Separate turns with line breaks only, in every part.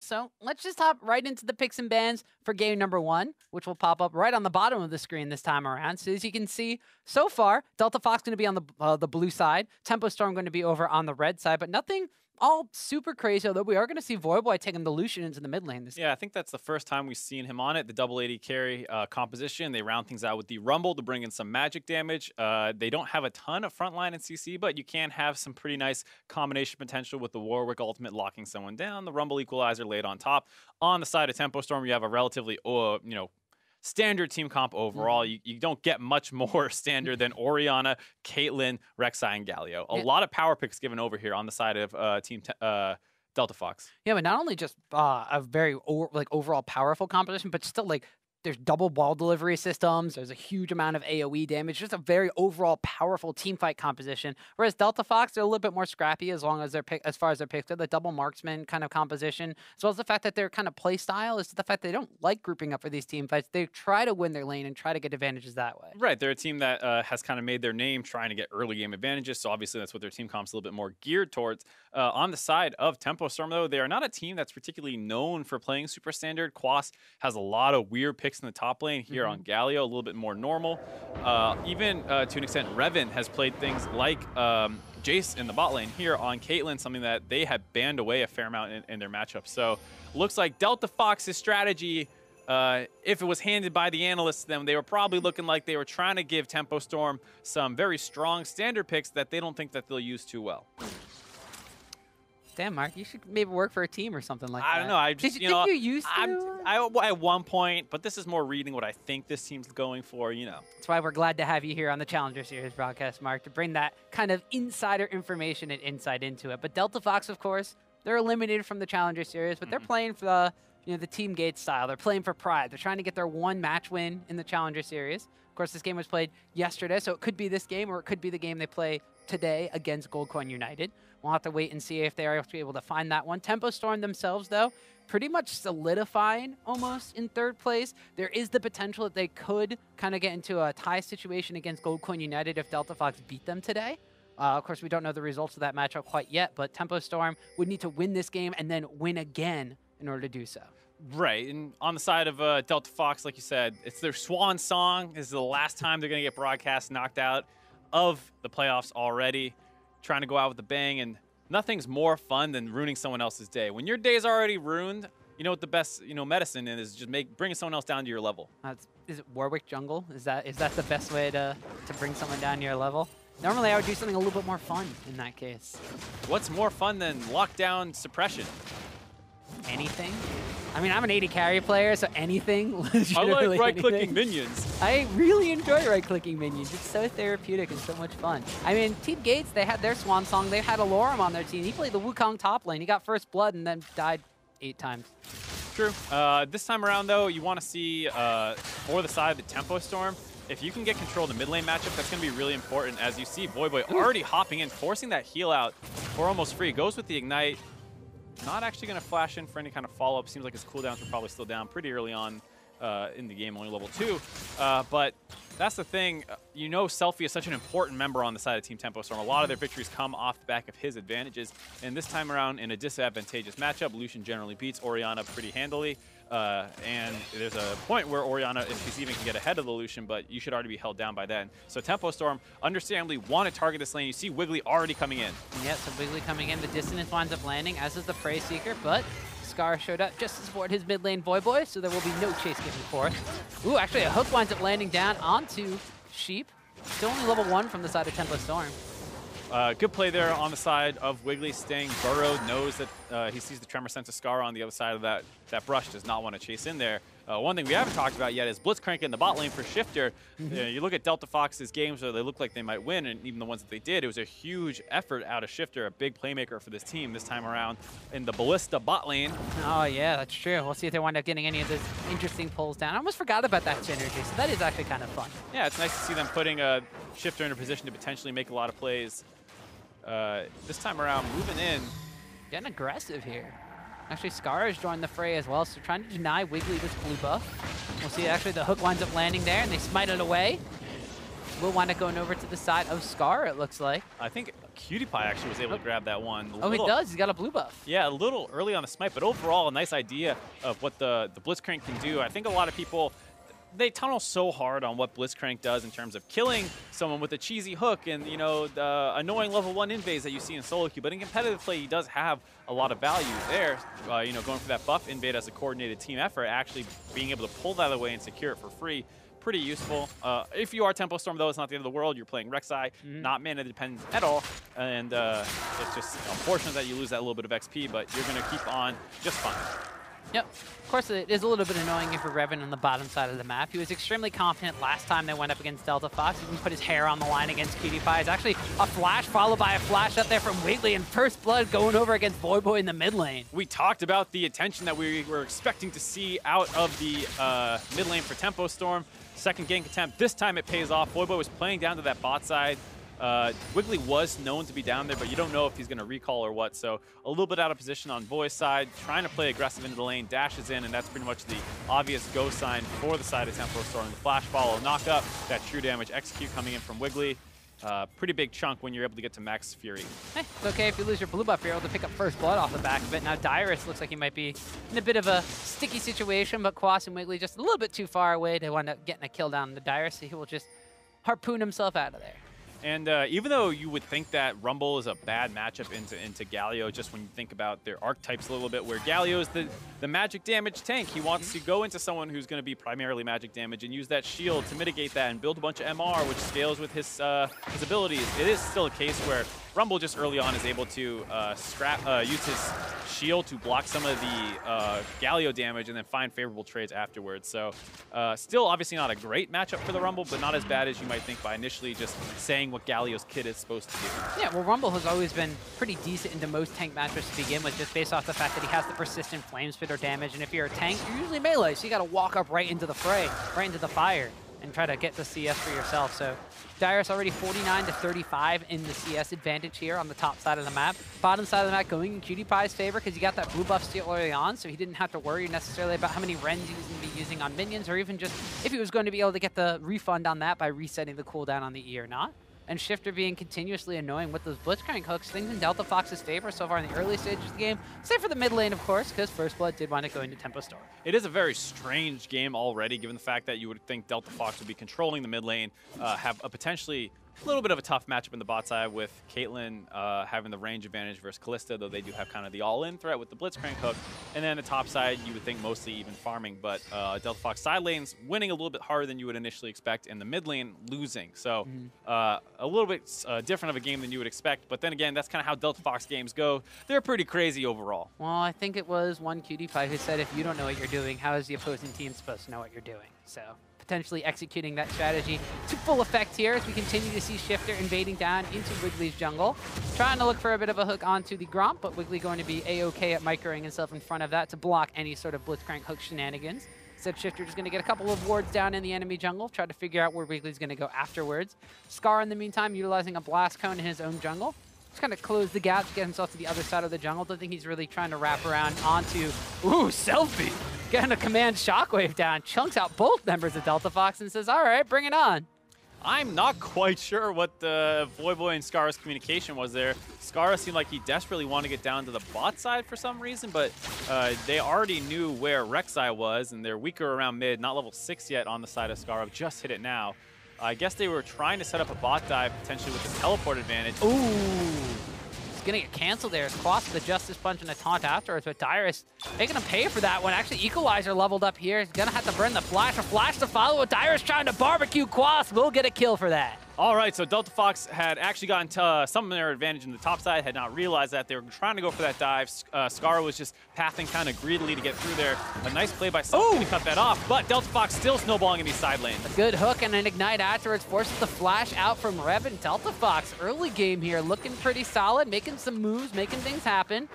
So let's just hop right into the picks and bans for game number 1, which will pop up right on the bottom of the screen this time around. So as you can see, so far, Delta Fox going to be on the blue side, Tempo Storm going to be over on the red side, but nothing all super crazy, although we are going to see Voyboy taking the Lucian into the mid lane this game.
Yeah, I think that's the first time we've seen him on it. The double 80 carry composition. They round things out with the Rumble to bring in some magic damage. They don't have a ton of frontline in CC, but you can have some pretty nice combination potential with the Warwick ultimate locking someone down, the Rumble equalizer laid on top. On the side of Tempo Storm, you have a relatively, standard team comp overall. You don't get much more standard than Orianna, Caitlyn, Rek'Sai, and Galio. A lot of power picks given over here on the side of Team Delta Fox.
Yeah, but not only just a very overall powerful composition, but still there's double ball delivery systems. There's a huge amount of AoE damage. Just a very overall powerful team fight composition. Whereas Delta Fox, they're a little bit more scrappy as far as their picks. They're the double marksman kind of composition, as well as the fact that their kind of play style is the fact they don't like grouping up for these team fights. They try to win their lane and try to get advantages that way.
Right. They're a team that has kind of made their name trying to get early game advantages. So obviously that's what their team comp's a little bit more geared towards. On the side of Tempo Storm, though, they are not a team that's particularly known for playing super standard. Quas has a lot of weird picks in the top lane here on Galio, a little bit more normal. Even to an extent, Revan has played things like Jace in the bot lane here on Caitlyn, something that they had banned away a fair amount in their matchup. So looks like Delta Fox's strategy, if it was handed by the analysts to them, they were probably looking like they were trying to give Tempo Storm some very strong standard picks that they don't think that they'll use too well.
Damn, Mark, you should maybe work for a team or something like that.
I don't know. I just,
Did you used to?
At one point, but this is more reading what I think this team's going for,
That's why we're glad to have you here on the Challenger Series broadcast, Mark, to bring that kind of insider information and insight into it. But Delta Fox, of course, they're eliminated from the Challenger Series, but they're playing for the Team Gate style. They're playing for pride. They're trying to get their one match win in the Challenger Series. Of course, this game was played yesterday, so it could be this game or it could be the game they play today against Goldcoin United. We'll have to wait and see if they are able to find that one. Tempo Storm themselves, though, pretty much solidifying almost in 3rd place. There is the potential that they could kind of get into a tie situation against Goldcoin United if Delta Fox beat them today. Of course, we don't know the results of that matchup quite yet, but Tempo Storm would need to win this game and then win again in order to do so.
Right, and on the side of Delta Fox, like you said, it's their swan song. This is the last time they're going to get broadcast knocked out of the playoffs already. Trying to go out with a bang, and nothing's more fun than ruining someone else's day. When your day's already ruined, you know what the best medicine is just bringing someone else down to your level.
Is it Warwick Jungle? Is that the best way to bring someone down to your level? Normally, I would do something a little bit more fun in that case.
What's more fun than lockdown suppression?
Anything? I mean, I'm an 80 carry player, so anything.
I like right-clicking minions.
I really enjoy right-clicking minions. It's so therapeutic and so much fun. I mean, Team Gates, they had their swan song. They had Alorum on their team. He played the Wukong top lane. He got first blood and then died 8 times.
True. This time around, though, you want to see, for the side of the Tempo Storm, if you can get control of the mid lane matchup, that's going to be really important. As you see, Voyboy already hopping in, forcing that heal out for almost free. Goes with the Ignite. Not actually going to flash in for any kind of follow-up. Seems like his cooldowns were probably still down pretty early on in the game, only level 2. But that's the thing. Selfie is such an important member on the side of Team Tempo Storm. A lot of their victories come off the back of his advantages. And this time around, in a disadvantageous matchup, Lucian generally beats Orianna pretty handily. And there's a point where Orianna, if she's even, can get ahead of the Lucian, but you should already be held down by then. So Tempo Storm, understandably, want to target this lane. You see Wiggly already coming in.
Yeah, so Wiggly coming in. The dissonance winds up landing, as is the Prey Seeker, but Scarra showed up just to support his mid lane Voyboy, so there will be no chase given forth. Ooh, actually a hook winds up landing down onto Sheep. Still only level 1 from the side of Tempo Storm.
Good play there on the side of Wiggly, staying burrowed, knows that he sees the Tremor Sense of Scarra on the other side of that brush, does not want to chase in there. One thing we haven't talked about yet is Blitzcrank in the bot lane for Shiphtur. You look at Delta Fox's games where they look like they might win, and even the ones that they did, it was a huge effort out of Shiphtur, a big playmaker for this team this time around in the Ballista bot lane.
Oh yeah, that's true. We'll see if they wind up getting any of those interesting pulls down. I almost forgot about that synergy, so that is actually kind of fun.
Yeah, it's nice to see them putting Shiphtur in a position to potentially make a lot of plays. This time around, moving in.
Getting aggressive here. Actually, Scarra has joined the fray as well, so trying to deny Wiggly this blue buff. We'll see, actually, the hook winds up landing there, and they smite it away. Will wind up going over to the side of Scarra, it looks like.
I think Cutie Pie actually was able to grab that one.
Oh, he does. He's got a blue buff.
Yeah, a little early on the smite, but overall a nice idea of what the Blitzcrank can do. I think a lot of people, they tunnel so hard on what Blitzcrank does in terms of killing someone with a cheesy hook and, you know, the annoying level 1 invades that you see in solo queue. But in competitive play, he does have a lot of value there. You know, going for that buff invade as a coordinated team effort, actually being able to pull that away and secure it for free. Pretty useful. If you are Tempo Storm, though, it's not the end of the world. You're playing Rek'Sai, not mana dependent at all. And it's just unfortunate that you lose that little bit of XP, but you're going to keep on just fine.
Yep. Of course, it is a little bit annoying if you're Revan on the bottom side of the map. He was extremely confident last time they went up against Delta Fox. He even put his hair on the line against Cutie Pie. It's actually a flash followed by a flash up there from Wiggly and First Blood going over against Voyboy in the mid lane.
We talked about the attention that we were expecting to see out of the mid lane for Tempo Storm. Second gank attempt. This time it pays off. Voyboy was playing down to that bot side. Wiggly was known to be down there, but you don't know if he's going to recall or what. So a little bit out of position on Voy's side, trying to play aggressive into the lane, dashes in, and that's pretty much the obvious go sign for the side of Tempo Storm. The flash follow, knock up, that true damage execute coming in from Wiggly. Pretty big chunk when you're able to get to max Fury.
Hey, it's okay if you lose your blue buff, you're able to pick up First Blood off the back of it. Now Dyrus looks like he might be in a bit of a sticky situation, but Quas and Wiggly just a little bit too far away to wind up getting a kill down to Dyrus, so he will just harpoon himself out of there.
And even though you would think that Rumble is a bad matchup into Galio, just when you think about their archetypes a little bit, where Galio is the magic damage tank. He wants to go into someone who's going to be primarily magic damage and use that shield to mitigate that and build a bunch of MR, which scales with his abilities. It is still a case where Rumble just early on is able to use his shield to block some of the Galio damage and then find favorable trades afterwards. So still obviously not a great matchup for the Rumble, but not as bad as you might think by initially just saying what Galio's kit is supposed to do.
Yeah, well, Rumble has always been pretty decent into most tank matchups to begin with, just based off the fact that he has the persistent flame spitter damage, and if you're a tank, you're usually melee, so you got to walk up right into the fray, right into the fire, and try to get the CS for yourself. So Dyrus already 49 to 35 in the CS advantage here on the top side of the map. Bottom side of the map going in Cutie Pie's favor because he got that blue buff steal early on, so he didn't have to worry necessarily about how many Rens he was going to be using on minions, or even just if he was going to be able to get the refund on that by resetting the cooldown on the E or not. And Shiphtur being continuously annoying with those Blitzcrank hooks, things in Delta Fox's favor so far in the early stages of the game, save for the mid lane, of course, because First Blood did wind up going to Tempo Storm.
It is a very strange game already, given the fact that you would think Delta Fox would be controlling the mid lane, have a potentially a little bit of a tough matchup in the bot side with Caitlyn having the range advantage versus Kalista, though they do have kind of the all-in threat with the Blitzcrank hook. And then the top side, you would think mostly even farming, but Delta Fox side lanes winning a little bit harder than you would initially expect, and the mid lane losing. So a little bit different of a game than you would expect, but then again, that's kind of how Delta Fox games go. They're pretty crazy overall.
Well, I think it was one Cutie Pie who said, if you don't know what you're doing, how is the opposing team supposed to know what you're doing? So potentially executing that strategy to full effect here as we continue to see Shiphtur invading down into Wiggly's jungle. Trying to look for a bit of a hook onto the Gromp, but Wiggly going to be A-okay at microing himself in front of that to block any sort of Blitzcrank hook shenanigans. Instead, Shiphtur just going to get a couple of wards down in the enemy jungle, try to figure out where Wiggly's going to go afterwards. Scarra, in the meantime, utilizing a blast cone in his own jungle. Just kind of close the gap to get himself to the other side of the jungle. Don't think he's really trying to wrap around onto, ooh, Selfie. Getting a command shockwave down, chunks out both members of Delta Fox and says, all right, bring it on.
I'm not quite sure what the Voyboy and Scarra's communication was there. Scarra seemed like he desperately wanted to get down to the bot side for some reason, but they already knew where Rek'Sai was, and they're weaker around mid, not level 6 yet on the side of Scarra, just hit it now. I guess they were trying to set up a bot dive, potentially with the teleport advantage.
Ooh. It's going to get canceled there. It's Quas with the Justice Punch and a taunt afterwards, but Dyrus making him pay for that one. Actually, Equalizer leveled up here. He's going to have to burn the flash. A flash to follow with Dyrus trying to barbecue Quas. Will get a kill for that.
All right, so Delta Fox had actually gotten some of their advantage in the top side, had not realized that. They were trying to go for that dive. Scarra was just pathing kind of greedily to get through there. A nice play by someone to cut that off, but Delta Fox still snowballing in these side lanes.
A good hook and an ignite afterwards forces the flash out from Rev, and Delta Fox early game here looking pretty solid, making some moves, making things happen.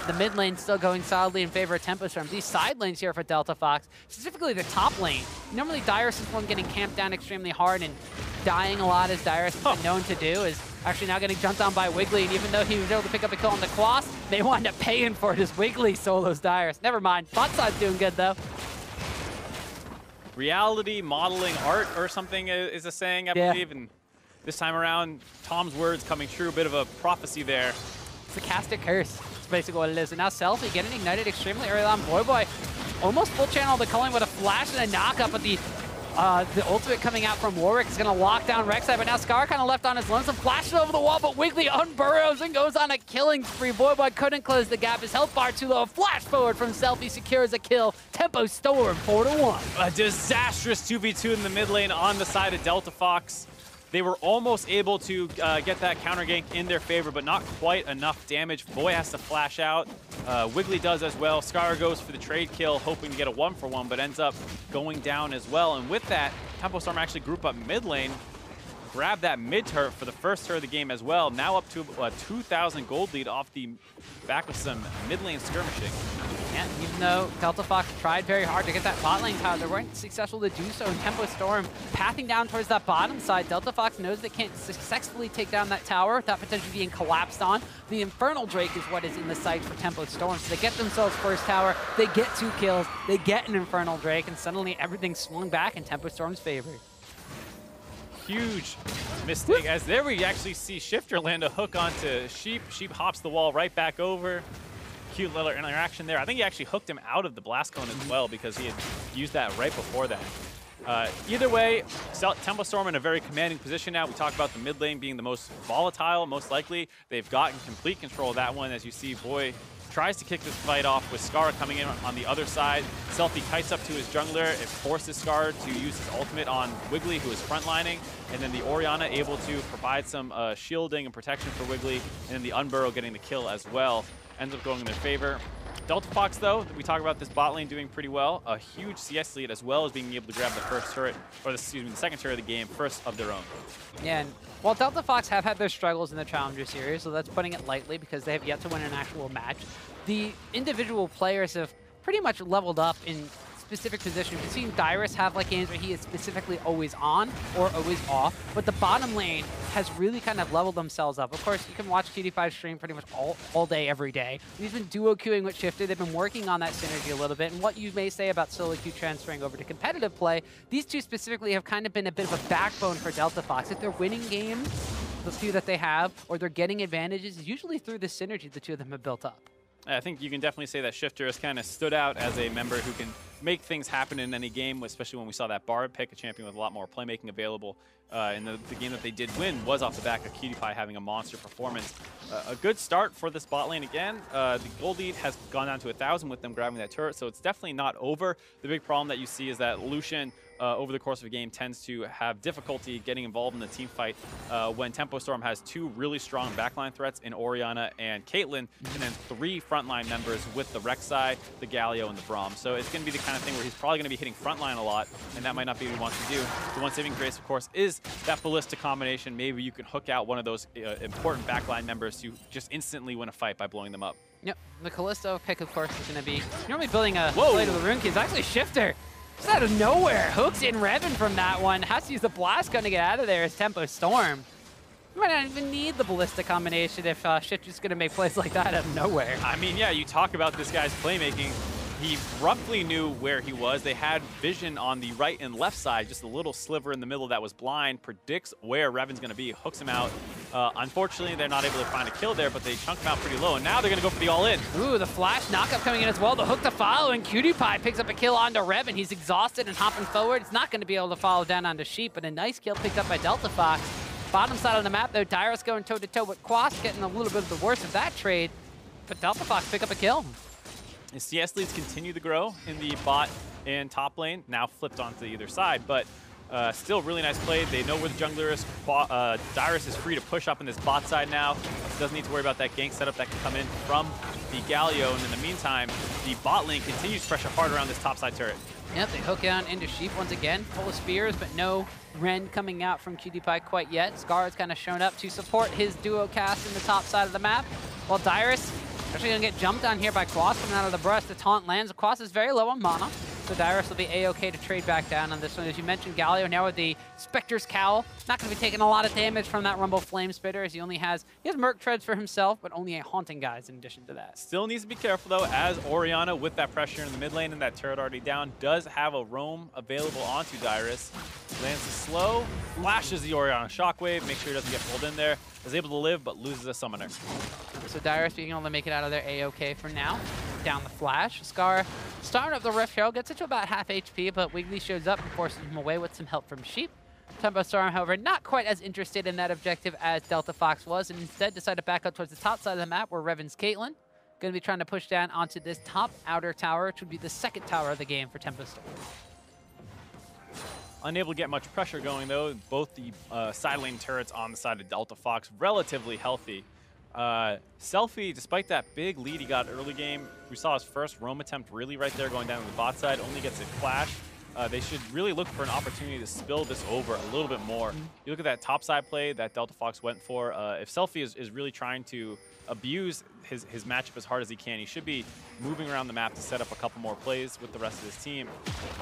The mid lane still going solidly in favor of Tempo Storm. These side lanes here for Delta Fox, specifically the top lane. Normally Dyrus is one getting camped down extremely hard and dying a lot, as Dyrus has been known to do, is actually now getting jumped on by Wiggly, and even though he was able to pick up a kill on the Quas, they wind up paying for it as Wiggly solos Dyrus. Never mind, bot side's doing good though.
Reality modeling art or something is a saying, I believe, and this time around, Tom's words coming true, a bit of a prophecy there.
It's a casted curse. It's basically what it is. And now Selfie getting ignited extremely early on. Voyboy almost full channel the culling with a flash and a knockup, but the ultimate coming out from Warwick is going to lock down Rek'Sai, but now Scarra kind of left on his lonesome, flashes over the wall, but Wiggly unburrows and goes on a killing spree. Voyboy couldn't close the gap. His health bar too low. Flash forward from Selfie secures a kill. Tempo Storm 4-1.
A disastrous 2v2 in the mid lane on the side of Delta Fox. They were almost able to get that counter gank in their favor, but not quite enough damage. Boy has to flash out. Wiggly does as well. Scarra goes for the trade kill, hoping to get a 1-for-1, but ends up going down as well. And with that, Tempo Storm actually group up mid lane, grab that mid turret for the first turret of the game as well. Now up to a 2,000 gold lead off the back of some mid lane skirmishing.
Yeah, even though Delta Fox tried very hard to get that bot lane tower, they weren't successful to do so. And Tempo Storm pathing down towards that bottom side. Delta Fox knows they can't successfully take down that tower without potentially being collapsed on. The Infernal Drake is what is in the sights for Tempo Storm. So they get themselves first tower, they get 2 kills, they get an Infernal Drake, and suddenly everything's swung back in Tempo Storm's favor.
Huge mistake, as there we actually see Shiphtur land a hook onto Sheep. Sheep hops the wall right back over. Cute little interaction there. I think he actually hooked him out of the blast cone as well because he had used that right before that. Either way, Tempo Storm in a very commanding position now. We talked about the mid lane being the most volatile, most likely. They've gotten complete control of that one. As you see, Boy tries to kick this fight off with Scarra coming in on the other side. Selfie kites up to his jungler. It forces Scarra to use his ultimate on Wiggly, who is frontlining. And then the Orianna able to provide some shielding and protection for Wiggly. And then the Unburrow getting the kill as well. Ends up going in their favor. Delta Fox, though, we talk about this bot lane doing pretty well. A huge CS lead, as well as being able to grab the first turret, or the second turret of the game, first of their own.
Yeah, and while Delta Fox have had their struggles in the Challenger Series, so that's putting it lightly because they have yet to win an actual match, the individual players have pretty much leveled up in specific positions. We've seen Dyrus have like games where he is specifically always on or always off, but the bottom lane has really kind of leveled themselves up. Of course, you can watch QT5 stream pretty much all day, every day. He's been duo queuing with Shiphtur. They've been working on that synergy a little bit, and what you may say about solo queue transferring over to competitive play, these two specifically have kind of been a bit of a backbone for Delta Fox. If they're winning games, the few that they have, or they're getting advantages, usually through the synergy the two of them have built up.
I think you can definitely say that Shiphtur has kind of stood out as a member who can make things happen in any game, especially when we saw that Bard pick, a champion with a lot more playmaking available. And the game that they did win was off the back of QT having a monster performance. A good start for this bot lane again. The gold lead has gone down to 1,000 with them grabbing that turret, so it's definitely not over. The big problem that you see is that Lucian, over the course of a game, tends to have difficulty getting involved in the team fight when Tempo Storm has 2 really strong backline threats in Orianna and Caitlyn, and then 3 frontline members with the Rek'Sai, the Galio, and the Braum. So it's going to be the kind of thing where he's probably going to be hitting frontline a lot, and that might not be what he wants to do. The one saving grace, of course, is that Ballista combination. Maybe you can hook out one of those important backline members to just instantly win a fight by blowing them up.
Yep, the Callisto pick, of course, is going to be normally building a Blade of the Rune Key. It's actually Shiphtur. Just out of nowhere, hooks in Revan from that one. Has to use the blast gun to get out of there as Tempo Storm. You might not even need the Ballista combination if Shiphtur's going to make plays like that out of nowhere.
I mean, yeah, you talk about this guy's playmaking. He roughly knew where he was. They had vision on the right and left side, just a little sliver in the middle that was blind, predicts where Revan's going to be, hooks him out. Unfortunately, they're not able to find a kill there, but they chunk him out pretty low, and now they're going to go for the all-in.
Ooh, the flash knockup coming in as well. The hook to follow, and QT picks up a kill onto Revan. He's exhausted and hopping forward. It's not going to be able to follow down onto Sheep, but a nice kill picked up by Delta Fox. Bottom side of the map, though, Dyrus going toe-to-toe with Quas, getting a little bit of the worst of that trade, but Delta Fox pick up a kill.
The CS leads continue to grow in the bot and top lane, now flipped onto either side, but still really nice play. They know where the jungler is. Dyrus is free to push up in this bot side now. Doesn't need to worry about that gank setup that can come in from the Galio, and in the meantime, the bot lane continues to pressure hard around this top side turret.
Yep, they hook down into Sheep once again, full of spears, but no Ren coming out from QT quite yet. Scarra's kind of shown up to support his duo cast in the top side of the map, while Dyrus actually gonna get jumped on here by Quas coming out of the brush. The taunt lands. Quas is very low on mana. So Dyrus will be A-okay to trade back down on this one. As you mentioned, Galio now with the Spectre's Cowl. Not going to be taking a lot of damage from that Rumble Flame Spitter, as he has Merc Treads for himself, but only a Haunting Guise in addition to that.
Still needs to be careful, though, as Orianna, with that pressure in the mid lane and that turret already down, does have a roam available onto Dyrus. Lands the slow, flashes the Orianna Shockwave, make sure he doesn't get pulled in there. Is able to live, but loses a summoner.
So Dyrus being able to make it out of there A-okay for now. Down the flash. Scarra starting up the Rift Herald, gets it to about half HP, but Wiggly shows up and forces him away with some help from Sheep. Tempo Storm, however, not quite as interested in that objective as Delta Fox was, and instead decided to back up towards the top side of the map where Revan's Caitlyn going to be trying to push down onto this top outer tower, which would be the second tower of the game for Tempo Storm.
Unable to get much pressure going, though. Both the side lane turrets on the side of Delta Fox relatively healthy. Selfie, despite that big lead he got early game, we saw his first roam attempt really right there going down to the bot side, only gets a flash. They should really look for an opportunity to spill this over a little bit more. You look at that top side play that Delta Fox went for. If Selfie is really trying to abuse his matchup as hard as he can, he should be moving around the map to set up a couple more plays with the rest of his team.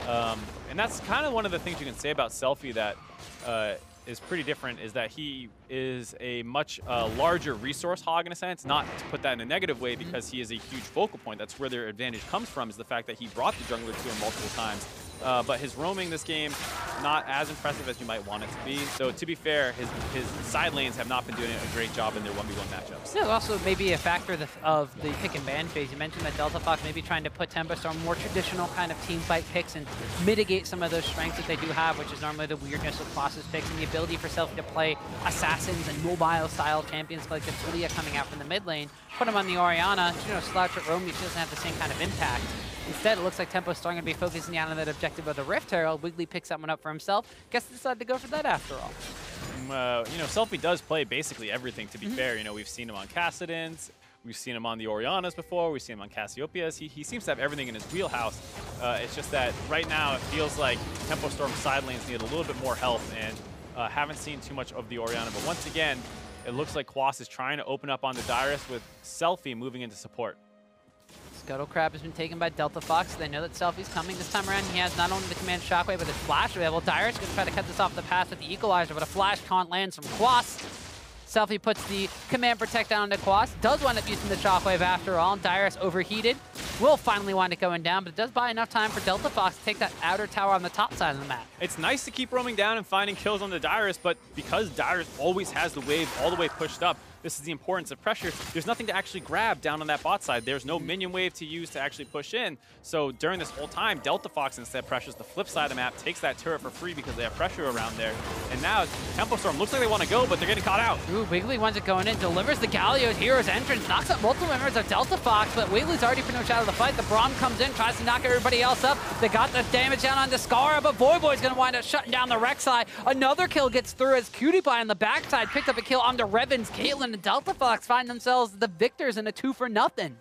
And that's kind of one of the things you can say about Selfie that is pretty different, is that he is a much larger resource hog in a sense, not to put that in a negative way because he is a huge focal point. That's where their advantage comes from, is the fact that he brought the jungler to him multiple times. But his roaming this game, not as impressive as you might want it to be. So to be fair, his side lanes have not been doing a great job in their 1v1 matchups.
Yeah, also maybe a factor of the pick and ban phase. You mentioned that Delta Fox may be trying to put Tempo Storm more traditional kind of team fight picks and mitigate some of those strengths that they do have, which is normally the weirdness of Colossus picks and the ability for Selfie to play assassins and mobile style champions like the Talia coming out from the mid lane. Put him on the Orianna, slouch at roam, he doesn't have the same kind of impact. Instead, it looks like Tempo Storm going to be focusing down on that objective of the Rift Herald. Wiggly picks that one up for himself. Guess they decided to go for that after all.
Selfie does play basically everything, to be fair. We've seen him on Cassidans. We've seen him on the Oriannas before. We've seen him on Cassiopeias. He seems to have everything in his wheelhouse. It's just that right now it feels like Tempo Storm's side lanes need a little bit more help, and haven't seen too much of the Orianna. But once again, it looks like Quas is trying to open up on the Dyrus with Selfie moving into support.
Scuttle Crab has been taken by Delta Fox. They know that Selfie's coming. This time around, he has not only the command Shockwave, but his flash available. Dyrus going to try to cut this off the path with the Equalizer, but a flash can't land from Quas. Selfie puts the command protect down into Quas. Does wind up using the Shockwave after all. Dyrus overheated. Will finally wind up going down, but it does buy enough time for Delta Fox to take that outer tower on the top side of the map.
It's nice to keep roaming down and finding kills on the Dyrus, but because Dyrus always has the wave all the way pushed up, this is the importance of pressure. There's nothing to actually grab down on that bot side. There's no minion wave to use to actually push in. So during this whole time, Delta Fox instead pressures the flip side of the map, takes that turret for free because they have pressure around there. And now Tempo Storm looks like they want to go, but they're getting caught out.
Ooh, Wiggly winds up going in, delivers the Galio's Hero's Entrance, knocks out multiple members of Delta Fox, but Wiggly's already pretty much out of the fight. The Braum comes in, tries to knock everybody else up. They got the damage down on the Scarra, but Voyboy's going to wind up shutting down the Rek'Sai. Another kill gets through as Imqatpie on the backside picked up a kill onto Revan's Caitlyn, and Delta Fox find themselves the victors in a 2-for-0.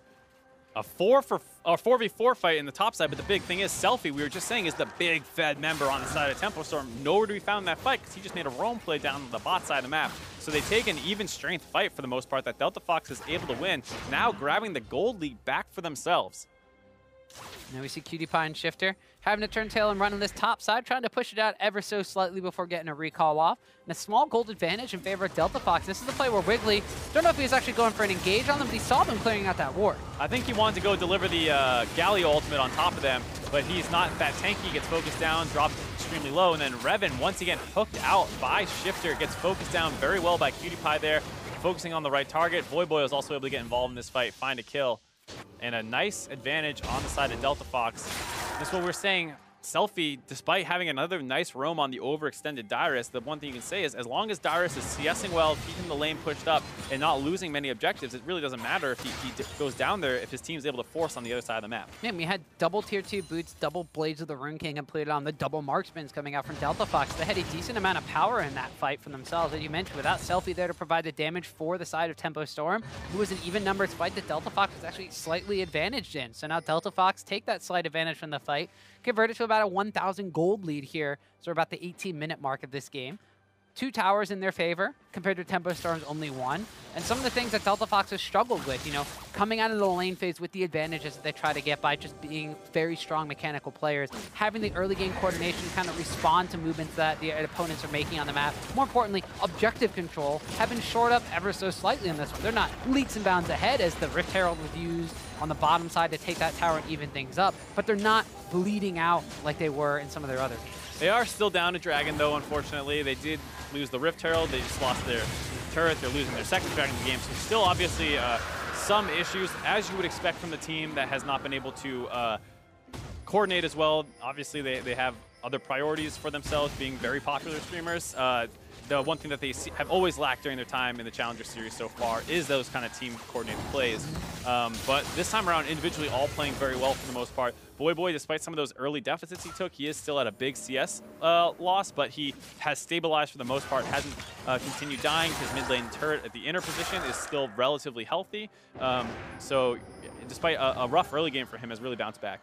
A 4v4 fight in the top side, but the big thing is Selfie, we were just saying, is the big fed member on the side of Tempo Storm. Nowhere to be found in that fight because he just made a roam play down the bot side of the map. So they take an even strength fight for the most part that Delta Fox is able to win, now grabbing the gold lead back for themselves.
Now we see Imqatpie and Shiphtur having to turn tail and run on this top side, trying to push it out ever so slightly before getting a recall off. And a small gold advantage in favor of Delta Fox. This is the play where Wiggly, don't know if he was actually going for an engage on them, but he saw them clearing out that ward.
I think he wanted to go deliver the Galio ultimate on top of them, but he's not that tanky, gets focused down, dropped extremely low, and then Revan once again hooked out by Shiphtur, gets focused down very well by Imqatpie there, focusing on the right target. Voyboy was also able to get involved in this fight, find a kill. And a nice advantage on the side of Delta Fox. That's what we're saying. Selfie, despite having another nice roam on the overextended Dyrus, the one thing you can say is as long as Dyrus is CSing well, keeping the lane pushed up, and not losing many objectives, it really doesn't matter if he goes down there if his team's able to force on the other side of the map.
Yeah, we had double tier 2 boots, double Blades of the Rune King completed on the double marksmans coming out from Delta Fox. They had a decent amount of power in that fight for themselves. As you mentioned, without Selfie there to provide the damage for the side of Tempo Storm, it was an even numbers fight that Delta Fox was actually slightly advantaged in. So now Delta Fox take that slight advantage from the fight, convert it to about a 1,000 gold lead here. So we're about the 18-minute mark of this game. 2 towers in their favor compared to Tempo Storm's only 1. And some of the things that Delta Fox has struggled with, you know, coming out of the lane phase with the advantages that they try to get by just being very strong mechanical players, having the early game coordination kind of respond to movements that the opponents are making on the map. More importantly, objective control have been shored up ever so slightly in this one. They're not leaps and bounds ahead as the Rift Herald was used on the bottom side to take that tower and even things up, but they're not bleeding out like they were in some of their other games.
They are still down to Dragon, though, unfortunately. They did lose the Rift Herald. They just lost their turret. They're losing their second Dragon in the game. So still, obviously, some issues, as you would expect from the team that has not been able to coordinate as well. Obviously, they have other priorities for themselves, being very popular streamers. The one thing that they have always lacked during their time in the Challenger Series so far is those kind of team-coordinated plays. But this time around, individually, all playing very well for the most part. Voyboy, despite some of those early deficits he took, he is still at a big CS loss, but he has stabilized for the most part, hasn't continued dying. His mid lane turret at the inner position is still relatively healthy. So despite a rough early game for him, has really bounced back.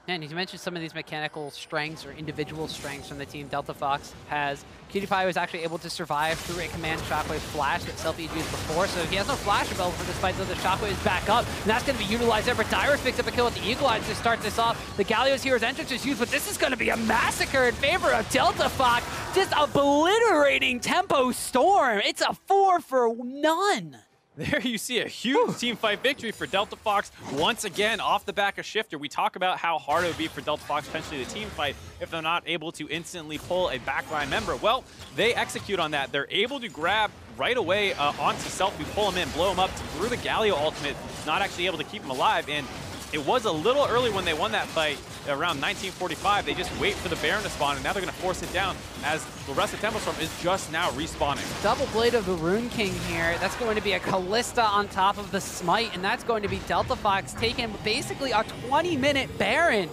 And you mentioned some of these mechanical strengths or individual strengths from the team Delta Fox has. Imqatpie was actually able to survive through a command shockwave flash that Selfie had used before, so he has no flash available despite though the shockwave is back up, and that's going to be utilized there. But Dyrus picks up a kill with the Eagle Eye to start this off. The Galio's Hero's Entrance is used, but this is going to be a massacre in favor of Delta Fox, just obliterating Tempo Storm. It's a 4 for none.
There you see a huge team fight victory for Delta Fox once again off the back of Shiphtur. We talk about how hard it would be for Delta Fox potentially the team fight if they're not able to instantly pull a backline member. Well, they execute on that. They're able to grab right away onto Selfie, pull him in, blow him up through the Galio ultimate, not actually able to keep him alive. And it was a little early when they won that fight around 1945. They just wait for the Baron to spawn, and now they're going to force it down as the rest of Tempo Storm is just now respawning.
Double Blade of the Rune King here. That's going to be a Callista on top of the Smite, and that's going to be Delta Fox taking basically a 20-minute Baron.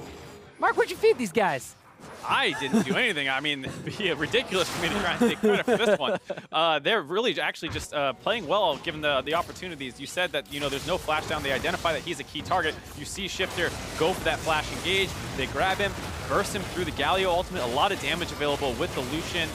Mark, what'd you feed these guys?
I didn't do anything. I mean, it'd be ridiculous for me to try and take credit for this one. They're really actually just playing well given the opportunities. You said that, you know, there's no flash down. They identify that he's a key target. You see Shiphtur go for that flash engage. They grab him, burst him through the Galio ultimate. A lot of damage available with the Lucian.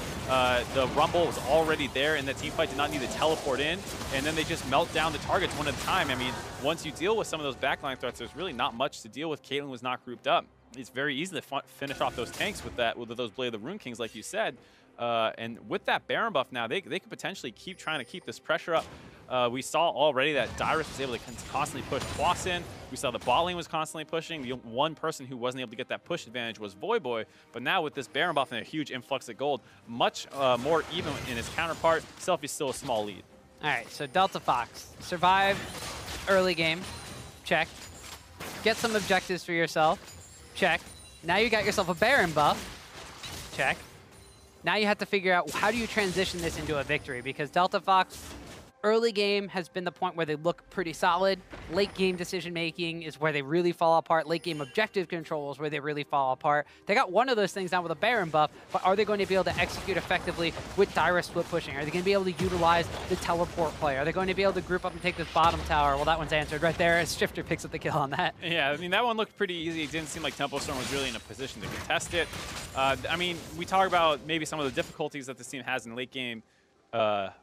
The Rumble was already there, and the team fight did not need to teleport in. And then they just melt down the targets one at a time. I mean, once you deal with some of those backline threats, there's really not much to deal with. Caitlyn was not grouped up. It's very easy to finish off those tanks with those Blade of the Rune Kings, like you said. And with that Baron buff now, they could potentially keep trying to keep this pressure up. We saw already that Dyrus was able to constantly push Quas in. We saw the bot lane was constantly pushing. The one person who wasn't able to get that push advantage was Voyboy. But now with this Baron buff and a huge influx of gold, much more even in his counterpart, Selfie's still a small lead.
All right, so Delta Fox, survive early game, check. Get some objectives for yourself. Check. Now you got yourself a Baron buff. Check. Now you have to figure out how do you transition this into a victory, because Delta Fox early game has been the point where they look pretty solid. Late game decision making is where they really fall apart. Late game objective control is where they really fall apart. They got one of those things now with a Baron buff, but are they going to be able to execute effectively with Dyrus split pushing? Are they going to be able to utilize the teleport play? Are they going to be able to group up and take this bottom tower? Well, that one's answered right there as Shiphtur picks up the kill on that.
Yeah, I mean, that one looked pretty easy. It didn't seem like Tempo Storm was really in a position to contest it. I mean, we talk about maybe some of the difficulties that this team has in late game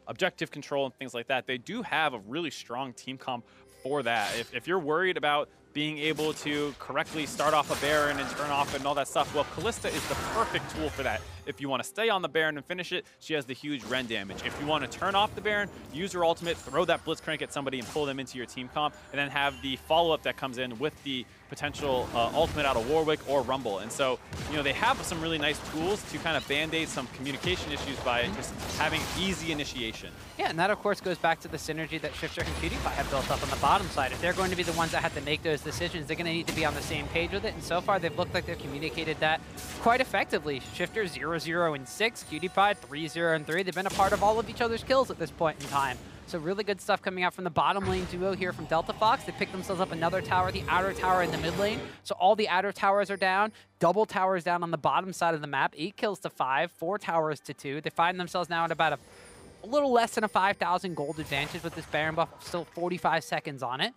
objective control and things like that. They do have a really strong team comp for that. If you're worried about being able to correctly start off a Baron and turn off and all that stuff, well, Callista is the perfect tool for that. If you want to stay on the Baron and finish it, she has the huge Ren damage. If you want to turn off the Baron, use her ultimate, throw that Blitzcrank at somebody and pull them into your team comp, and then have the follow-up that comes in with the potential ultimate out of Warwick or Rumble. And so, you know, they have some really nice tools to kind of band-aid some communication issues by just having easy initiation.
Yeah, and that, of course, goes back to the synergy that Shiphtur and Imqatpie have built up on the bottom side. If they're going to be the ones that have to make those decisions, they're going to need to be on the same page with it, and so far they've looked like they've communicated that quite effectively. Shiphtur 0-0-6, Imqatpie 3-0-3. They've been a part of all of each other's kills at this point in time. So really good stuff coming out from the bottom lane duo here from Delta Fox. They picked themselves up another tower, the outer tower in the mid lane. So all the outer towers are down, double towers down on the bottom side of the map, 8 kills to 5, 4 towers to 2. They find themselves now at about a little less than a 5,000 gold advantage with this Baron buff, still 45 seconds on it.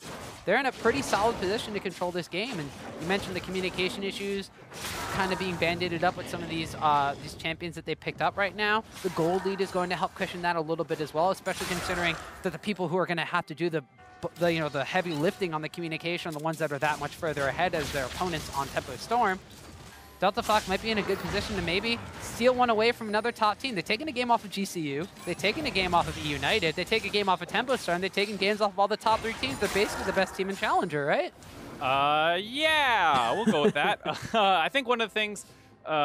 They're in a pretty solid position to control this game, and you mentioned the communication issues. kind of being band-aided up with some of these champions that they picked up right now. The gold lead is going to help cushion that a little bit as well, especially considering that the people who are going to have to do the heavy lifting on the communication are the ones that are that much further ahead as their opponents on Tempo Storm. Delta Fox might be in a good position to maybe steal one away from another top team. They've taken a game off of GCU. They've taken a game off of E United. They take a game off of Tempo Storm. They've taken games off of all the top 3 teams. They're basically the best team in Challenger, right?
Yeah, we'll go with that. I think one of the things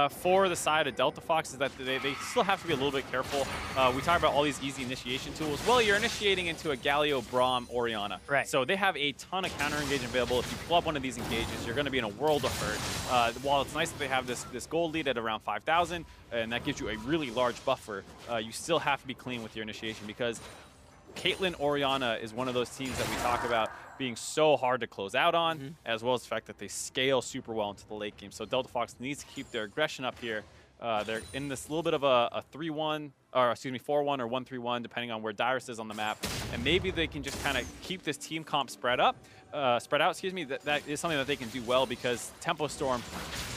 for the side of Delta Fox is that they still have to be a little bit careful. We talk about all these easy initiation tools. Well, you're initiating into a Galio, Braum, Orianna.
Right.
So they have a ton of counter engagement available. If you pull up one of these engages, you're going to be in a world of hurt. While it's nice that they have this gold lead at around 5,000, and that gives you a really large buffer, you still have to be clean with your initiation because Caitlyn Orianna is one of those teams that we talk about being so hard to close out on, as well as the fact that they scale super well into the late game. So Delta Fox needs to keep their aggression up here. They're in this little bit of a 3-1, or excuse me, 4-1 or 1-3-1, depending on where Dyrus is on the map. And maybe they can just kind of keep this team comp spread out, excuse me. That is something that they can do well because Tempo Storm,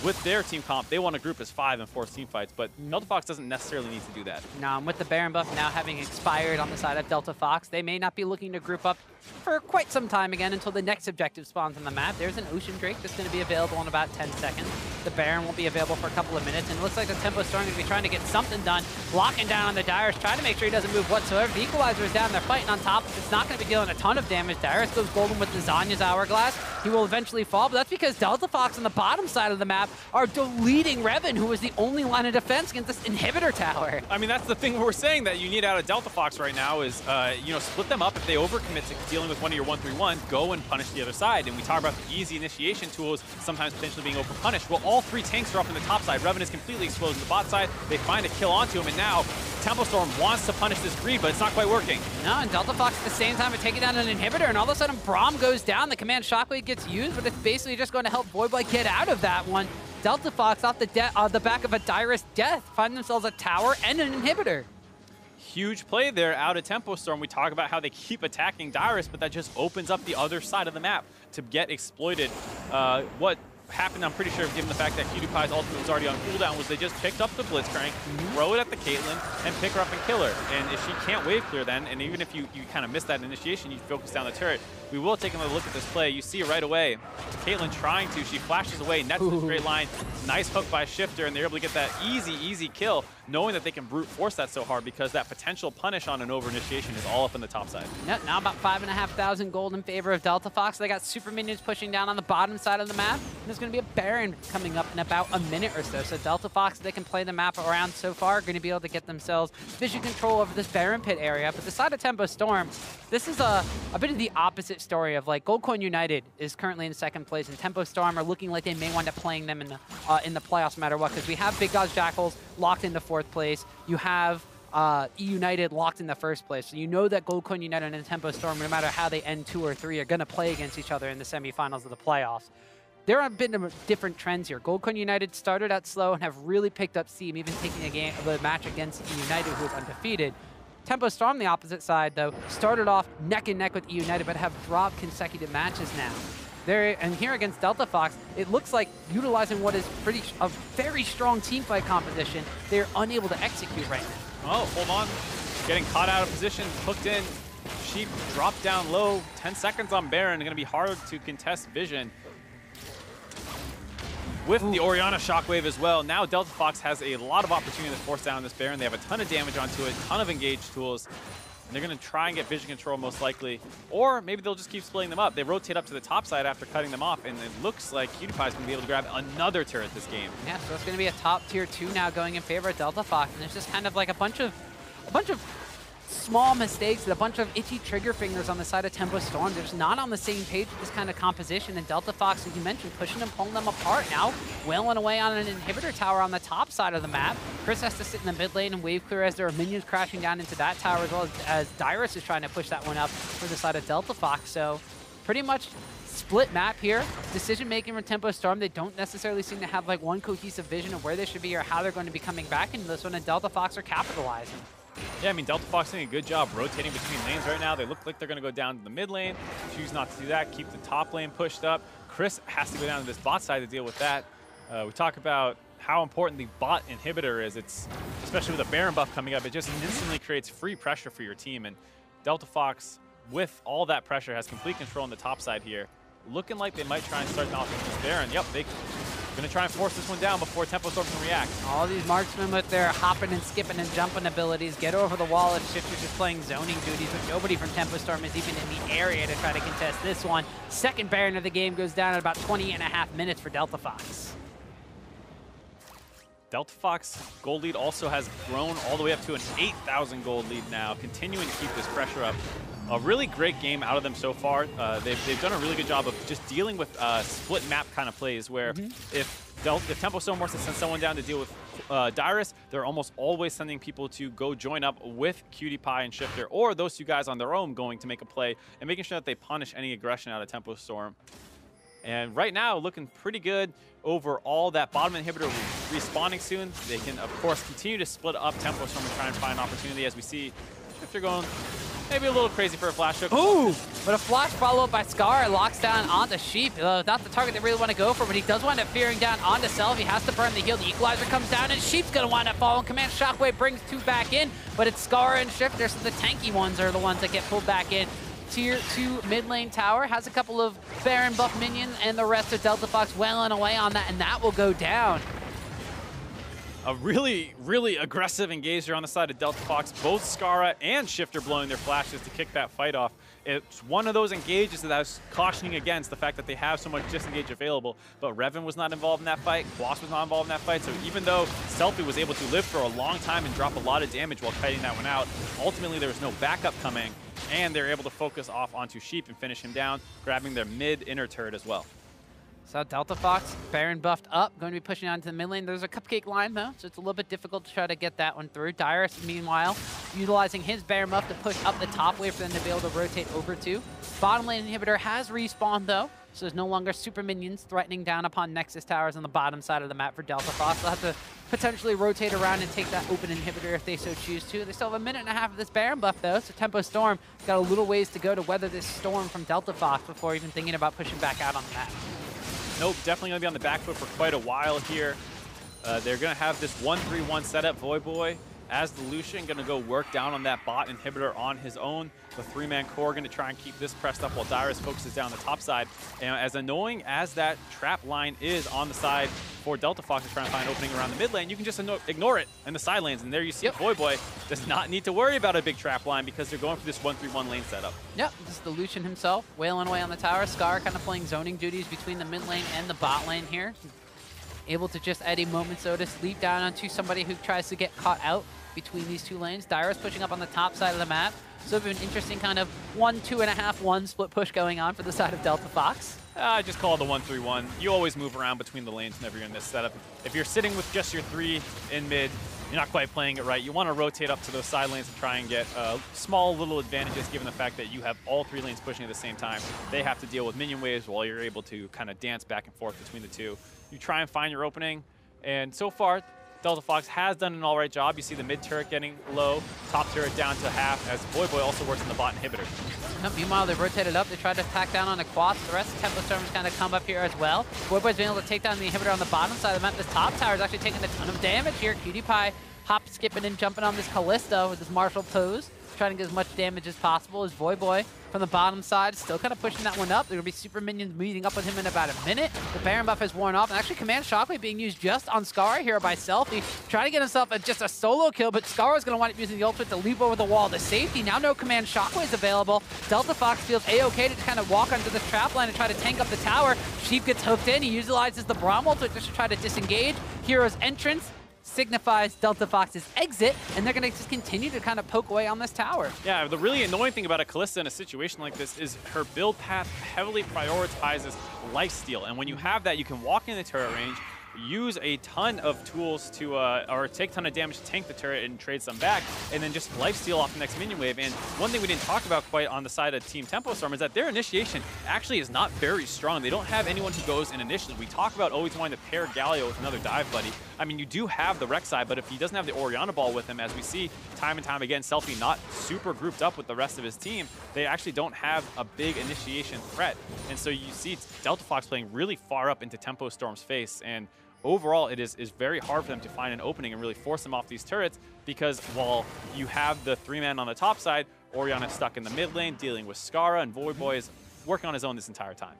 with their team comp, they want to group as 5 and force team fights, but Delta Fox doesn't necessarily need to do that.
No, and with the Baron buff now having expired on the side of Delta Fox, they may not be looking to group up for quite some time again until the next objective spawns on the map. There's an Ocean Drake that's going to be available in about 10 seconds. The Baron will be available for a couple of minutes, and it looks like the Tempo Storm is going to be trying to get something done, locking down on the Dyrus, trying to make sure he doesn't move whatsoever. The Equalizer is down, they're fighting on top. It's not going to be dealing a ton of damage. Dyrus goes golden with Lasagna's Hourglass. He will eventually fall, but that's because Delta Fox on the bottom side of the map are deleting Revan, who is the only line of defense against this inhibitor tower.
I mean, that's the thing we're saying that you need out of Delta Fox right now is, split them up. If they overcommit to dealing with one of your 1-3-1, go and punish the other side. And we talk about the easy initiation tools, sometimes potentially being overpunished. Well, all 3 tanks are up in the top side. Revan is completely exposed in the bot side. They find a kill onto him, and now Tempo Storm wants to punish this greed, but it's not quite working.
No, and Delta Fox at the same time are taking down an inhibitor, and all of a sudden Braum goes down. The command Shockwave gets used, but it's basically just going to help Voyboy get out of that one. Delta Fox off the back of a Dyrus death find themselves a tower and an inhibitor.
Huge play there out of Tempo Storm. We talk about how they keep attacking Dyrus, but that just opens up the other side of the map to get exploited. What happened, I'm pretty sure, given the fact that Imqatpie's ultimate was already on cooldown, was they just picked up the Blitzcrank, throw it at the Caitlyn, and pick her up and kill her. And if she can't wave clear then, and even if you kind of miss that initiation, you focus down the turret. We will take another look at this play. You see right away, Caitlyn trying to, she flashes away, nets the straight line, nice hook by Shiphtur, and they're able to get that easy kill, knowing that they can brute force that so hard because that potential punish on an over initiation is all up in the top side.
Yep, now about 5,500 gold in favor of Delta Fox. They got super minions pushing down on the bottom side of the map. And there's going to be a Baron coming up in about a minute or so. So Delta Fox, they can play the map around so far, are going to be able to get themselves vision control over this Baron pit area. But the side of Tempo Storm, this is a bit of the opposite story of like Gold Coin United is currently in second place, and Tempo Storm are looking like they may wind up playing them in the playoffs no matter what, because we have Big God's Jackals locked into 4th place. You have E United locked in the 1st place. So you know that Gold Coin United and Tempo Storm, no matter how they end 2 or 3, are going to play against each other in the semifinals of the playoffs. There have been different trends here. Gold Coin United started out slow and have really picked up steam, even taking a match against E United, who is undefeated. Tempo Storm, the opposite side, though, started off neck and neck with E United, but have dropped consecutive matches now. And here against Delta Fox, it looks like utilizing what is a very strong team fight composition, they're unable to execute right now.
Oh, hold on. Getting caught out of position, hooked in. Sheep dropped down low. 10 seconds on Baron. Going to be hard to contest vision. With the Orianna Shockwave as well, now Delta Fox has a lot of opportunity to force down this Baron. They have a ton of damage onto it, ton of engaged tools. And they're going to try and get vision control most likely. Or maybe they'll just keep splitting them up. They rotate up to the top side after cutting them off, and it looks like Imqatpie is going to be able to grab another turret this game.
Yeah, so it's going to be a top tier 2 now going in favor of Delta Fox, and it's just kind of like a bunch of small mistakes and a bunch of itchy trigger fingers on the side of Tempo Storm. They're just not on the same page with this kind of composition, and Delta Fox, as you mentioned, pushing and pulling them apart now, wailing away on an inhibitor tower on the top side of the map. Chris has to sit in the mid lane and wave clear as there are minions crashing down into that tower, as well as Dyrus is trying to push that one up for the side of Delta Fox. So pretty much split map here. Decision making from Tempo Storm, they don't necessarily seem to have like one cohesive vision of where they should be or how they're going to be coming back into this one, and Delta Fox are capitalizing.
Yeah, I mean, Delta Fox doing a good job rotating between lanes right now. They look like they're going to go down to the mid lane. Choose not to do that. Keep the top lane pushed up. Chris has to go down to this bot side to deal with that. We talk about how important the bot inhibitor is. It's, especially with a Baron buff coming up, it just instantly creates free pressure for your team. And Delta Fox, with all that pressure, has complete control on the top side here. Looking like they might try and start off with this Baron. Yep, they're going to try and force this one down before Tempo Storm can react.
All these marksmen with their hopping and skipping and jumping abilities get over the wall if Shiphtur's just playing zoning duties, but nobody from Tempo Storm is even in the area to try to contest this one. Second Baron of the game goes down at about 20.5 minutes for Delta Fox.
Delta Fox gold lead also has grown all the way up to an 8,000 gold lead now, continuing to keep this pressure up. A really great game out of them so far. They've done a really good job of just dealing with split map kind of plays where if Tempo Storm wants to send someone down to deal with Dyrus, they're almost always sending people to go join up with Imqatpie and Shiphtur, or those two guys on their own going to make a play and making sure that they punish any aggression out of Tempo Storm. And right now, looking pretty good overall. That bottom inhibitor respawning soon. They can, of course, continue to split up Tempo Storm and try and find an opportunity, as we see Shiphtur going maybe a little crazy for a flash hook.
Ooh, but a flash follow-up by Scarra locks down onto Sheep. Not the target they really want to go for, but he does wind up fearing down onto Self. He has to burn the heal. The equalizer comes down, and Sheep's going to wind up falling. Command Shockwave brings two back in, but it's Scarra and Shiphtur, so the tanky ones are the ones that get pulled back in. Tier 2 mid lane tower has a couple of Baron buff minions, and the rest of Delta Fox wailing away on that, and that will go down.
A really, really aggressive engager on the side of Delta Fox. Both Scarra and Shiphtur blowing their flashes to kick that fight off. It's one of those engages that I was cautioning against, the fact that they have so much disengage available. But Revan was not involved in that fight. Quas was not involved in that fight. So even though Selfie was able to live for a long time and drop a lot of damage while kiting that one out, ultimately there was no backup coming. And they're able to focus off onto Sheep and finish him down, grabbing their mid inner turret as well.
So Delta Fox, Baron buffed up, going to be pushing on to the mid lane. There's a cupcake line though, so it's a little bit difficult to try to get that one through. Dyrus, meanwhile, utilizing his Baron buff to push up the top wave for them to be able to rotate over to. Bottom lane inhibitor has respawned though, so there's no longer super minions threatening down upon Nexus towers on the bottom side of the map for Delta Fox. They'll have to potentially rotate around and take that open inhibitor if they so choose to. They still have a minute and a half of this Baron buff though, so Tempo Storm got a little ways to go to weather this storm from Delta Fox before even thinking about pushing back out on the map.
Nope, definitely going to be on the back foot for quite a while here. They're going to have this 1-3-1 setup. Voyboy, as the Lucian, going to go work down on that bot inhibitor on his own. The three-man core going to try and keep this pressed up while Dyrus focuses down the top side. And as annoying as that trap line is on the side for Delta Fox to try and find an opening around the mid lane, you can just ignore it in the side lanes. And there you see Voyboy does not need to worry about a big trap line because they're going for this 1-3-1 lane setup. Yep,
this is the Lucian himself, wailing away on the tower. Scarra kind of playing zoning duties between the mid lane and the bot lane here. Able to just at a moment's notice leap down onto somebody who tries to get caught out between these two lanes. Dyrus pushing up on the top side of the map. So an interesting kind of 1-2.5-1 split push going on for the side of Delta Fox.
I just call it the 1-3-1. You always move around between the lanes whenever you're in this setup. If you're sitting with just your 3 in mid, you're not quite playing it right. You want to rotate up to those side lanes and try and get small little advantages given the fact that you have all 3 lanes pushing at the same time. They have to deal with minion waves while you're able to kind of dance back and forth between the two. You try and find your opening, and so far, Delta Fox has done an alright job. You see the mid turret getting low, top turret down to half, as Voyboy also works in the bot inhibitor.
No, meanwhile, they've rotated up. They tried to attack down on the Quas. The rest of Tempo Storm is kind of come up here as well. Voyboy's been able to take down the inhibitor on the bottom side of the map. This top tower is actually taking a ton of damage here. Imqatpie hop, skipping, and jumping on this Callisto with this martial pose, trying to get as much damage as possible. As Voyboy from the bottom side, still kind of pushing that one up. There will be super minions meeting up with him in about a minute. The Baron buff has worn off, and actually Command Shockwave being used just on Scarra here by Selfie, trying to get himself just a solo kill, but Scarra's going to wind up using the ultimate to leap over the wall to safety. Now no Command Shockwaves available. Delta Fox feels A-okay to kind of walk onto this trap line and try to tank up the tower. Sheep gets hooked in. He utilizes the Braum ultimate just to try to disengage. Hero's entrance signifies Delta Fox's exit, and they're going to just continue to kind of poke away on this tower.
Yeah, the really annoying thing about a Calista in a situation like this is her build path heavily prioritizes lifesteal, and when you have that, you can walk in the turret range, use a ton of tools to, or take a ton of damage to tank the turret and trade some back, and then just lifesteal off the next minion wave. And one thing we didn't talk about quite on the side of Team Tempo Storm is that their initiation actually is not very strong. They don't have anyone who goes in initiative. We talk about always wanting to pair Galio with another dive buddy. I mean, you do have the Rek'Sai, but if he doesn't have the Orianna ball with him, as we see time and time again, Selfie not super grouped up with the rest of his team, they actually don't have a big initiation threat. And so you see Delta Fox playing really far up into Tempo Storm's face, and overall it is very hard for them to find an opening and really force them off these turrets, because while you have the 3-man on the top side, Orianna is stuck in the mid lane dealing with Scarra, and Voyboy is working on his own this entire time.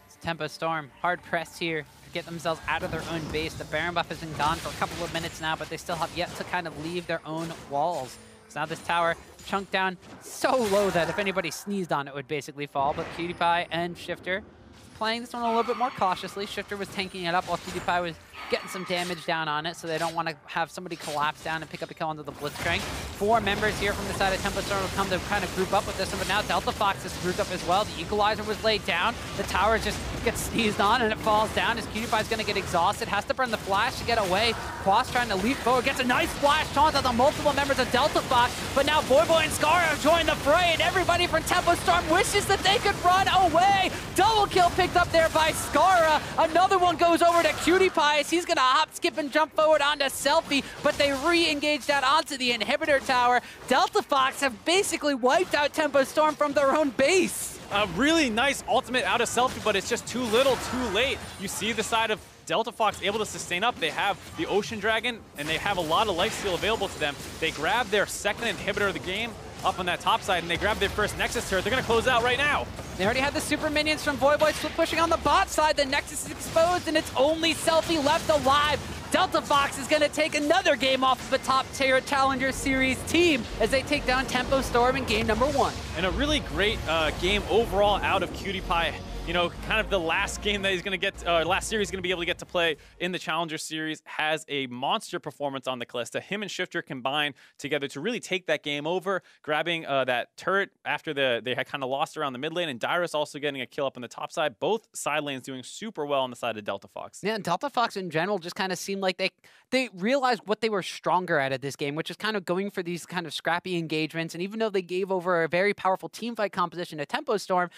It's Tempo Storm, hard pressed here to get themselves out of their own base. The Baron buff has been gone for a couple of minutes now, but they still have yet to kind of leave their own walls. So now this tower chunked down so low that if anybody sneezed on it, would basically fall. But Imqatpie and Shiphtur playing this one a little bit more cautiously. Shiphtur was tanking it up while Imqatpie was getting some damage down on it, so they don't want to have somebody collapse down and pick up a kill onto the Blitzcrank. 4 members here from the side of Tempo Storm will come to kind of group up with this one, but now Delta Fox is grouped up as well. The Equalizer was laid down. The tower just gets sneezed on and it falls down as Imqatpie is going to get exhausted. Has to burn the flash to get away. Quas trying to leap forward. Gets a nice flash taunt on the multiple members of Delta Fox, but now Voyboy and Scarra have joined the fray, and everybody from Tempo Storm wishes that they could run away. Double kill picked up there by Scarra. Another one goes over to Imqatpie as he's going to hop, skip, and jump forward onto Selfie, but they re-engage that onto the inhibitor tower. Delta Fox have basically wiped out Tempo Storm from their own base.
A really nice ultimate out of Selfie, but it's just too little, too late. You see the side of Delta Fox able to sustain up. They have the Ocean Dragon, and they have a lot of lifesteal available to them. They grab their second inhibitor of the game up on that top side, and they grab their first Nexus turret. They're going to close out right now.
They already have the super minions from Voyboy split pushing on the bot side. The Nexus is exposed, and it's only Selfie left alive. Delta Fox is going to take another game off of the top-tier Challenger Series team as they take down Tempo Storm in game number 1.
And a really great game overall out of Imqatpie. You know, kind of the last game that he's going to get, last series he's going to be able to get to play in the Challenger Series, has a monster performance on the Kalista. Him and Shiphtur combined together to really take that game over, grabbing that turret after they had kind of lost around the mid lane, and Dyrus also getting a kill up on the top side. Both side lanes doing super well on the side of Delta Fox.
Yeah, and Delta Fox in general just kind of seemed like they realized what they were stronger at this game, which is kind of going for these kind of scrappy engagements. And even though they gave over a very powerful team fight composition to Tempo Storm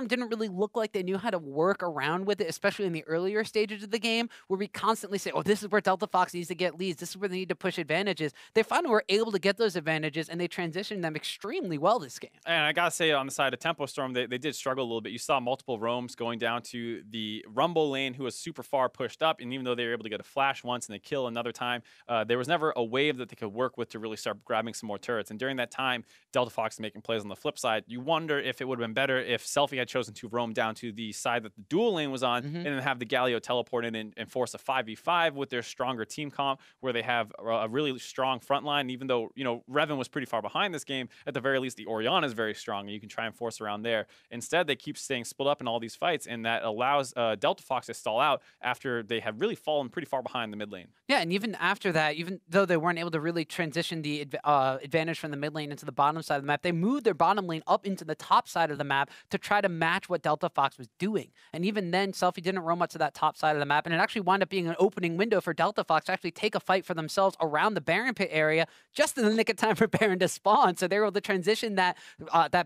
didn't really look like they knew how to work around with it, especially in the earlier stages of the game, where we constantly say, oh, this is where Delta Fox needs to get leads, this is where they need to push advantages. They finally were able to get those advantages, and they transitioned them extremely well this game.
And I gotta say, on the side of Tempo Storm, they did struggle a little bit. You saw multiple roams going down to the Rumble lane, who was super far pushed up, and even though they were able to get a flash once and they kill another time, there was never a wave that they could work with to really start grabbing some more turrets. And during that time, Delta Fox making plays on the flip side. You wonder if it would have been better if Selfie had chosen to roam down to the side that the dual lane was on, and then have the Galio teleport in and force a 5v5 with their stronger team comp, where they have a really strong front line. Even though, you know, Revan was pretty far behind this game, at the very least, the Orianna is very strong, and you can try and force around there. Instead, they keep staying split up in all these fights, and that allows Delta Fox to stall out after they have really fallen pretty far behind the mid lane.
Yeah, and even after that, even though they weren't able to really transition the advantage from the mid lane into the bottom side of the map, they moved their bottom lane up into the top side of the map to try to match what Delta Fox was doing. And even then, Selfie didn't roam up to that top side of the map, and it actually wound up being an opening window for Delta Fox to actually take a fight for themselves around the Baron pit area, just in the nick of time for Baron to spawn. So they were able to transition that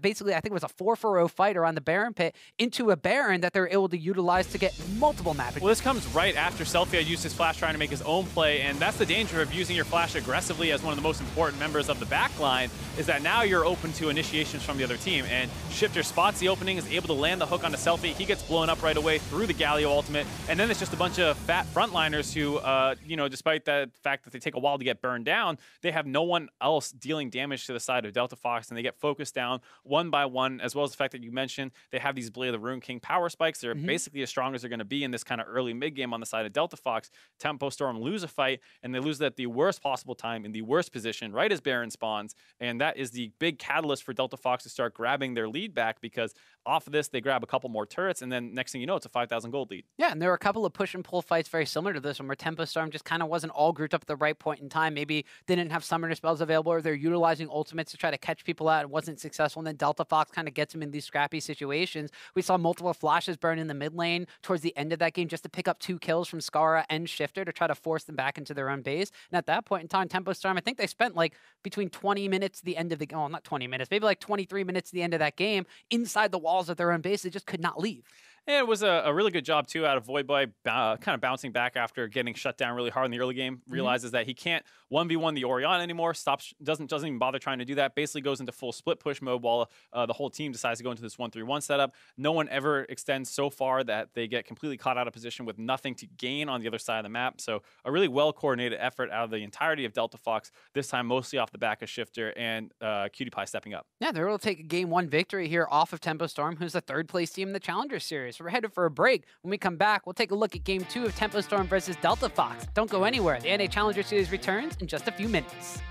basically, I think it was a 4-for-0 fight around the Baron pit into a Baron that they were able to utilize to get multiple map.
Well, this comes right after Selfie had used his flash trying to make his own play, and that's the danger of using your flash aggressively as one of the most important members of the backline, is that now you're open to initiations from the other team. And Shiphtur spots the opening, is able to land the hook onto Selfie. He gets blown up right away through the Galio ultimate, and then it's just a bunch of fat frontliners who, you know, despite the fact that they take a while to get burned down, they have no one else dealing damage to the side of Delta Fox, and they get focused down one by one, as well as the fact that you mentioned they have these Blade of the Rune King power spikes. They're basically as strong as they're going to be in this kind of early mid game on the side of Delta Fox. Tempo Storm lose a fight, and they lose it at the worst possible time in the worst position, right as Baron spawns, and that is the big catalyst for Delta Fox to start grabbing their lead back, because off of this, they grab a couple more turrets, and then next thing you know, it's a 5,000 gold lead.
Yeah, and there were a couple of push and pull fights very similar to this one, where Tempo Storm just kind of wasn't all grouped up at the right point in time. Maybe they didn't have summoner spells available, or they're utilizing ultimates to try to catch people out and wasn't successful, and then Delta Fox kind of gets them in these scrappy situations. We saw multiple flashes burn in the mid lane towards the end of that game just to pick up 2 kills from Scarra and Shiphtur to try to force them back into their own base. And at that point in time, Tempo Storm, I think they spent like between 20 minutes to the end of the game, oh, not 20 minutes, maybe like 23 minutes to the end of that game inside the walls of their own base. They just could not leave.
And it was a really good job, too, out of Voyboy, kind of bouncing back after getting shut down really hard in the early game. Realizes that he can't 1v1 the Orion anymore, doesn't even bother trying to do that, basically goes into full split push mode while the whole team decides to go into this 1-3-1 setup. No one ever extends so far that they get completely caught out of position with nothing to gain on the other side of the map. So a really well-coordinated effort out of the entirety of Delta Fox, this time mostly off the back of Shiphtur and Imqatpie stepping up.
Yeah, they're able to take a Game 1 victory here off of Tempo Storm, who's the third-place team in the Challenger Series. We're headed for a break. When we come back, we'll take a look at Game 2 of Tempo Storm versus Delta Fox. Don't go anywhere. The NA Challenger Series returns in just a few minutes.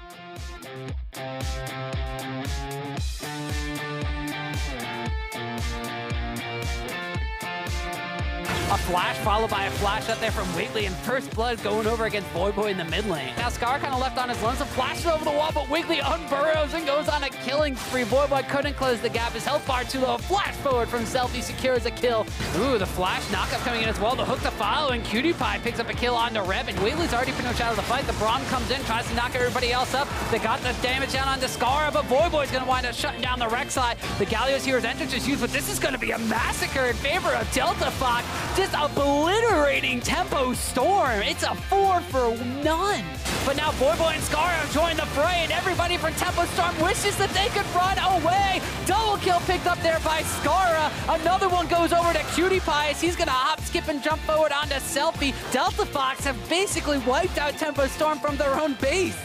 A flash followed by a flash up there from Wiggly, and First Blood going over against Voyboy in the mid lane. Now Scarra kind of left on his lonesome, flashes over the wall, but Wiggly unburrows and goes on a killing spree. Voyboy couldn't close the gap. His health bar too low. Flash forward from Selfie secures a kill. Ooh, the flash knockup coming in as well. The hook to follow, and Imqatpie picks up a kill onto Reb, and Wiggly's already pretty much out of the fight. The Braum comes in, tries to knock everybody else up. They got the damage down onto Scarra, but Voyboy's going to wind up shutting down the Rex side. The Galio's Hero's entrance is used, but this is going to be a massacre in favor of Delta Fox. Just obliterating Tempo Storm. It's a 4 for none. But now Voyboy and Scarra join the fray, and everybody from Tempo Storm wishes that they could run away. Double kill picked up there by Scarra. Another one goes over to Imqatpie as he's going to hop, skip, and jump forward onto Selfie. Delta Fox have basically wiped out Tempo Storm from their own base.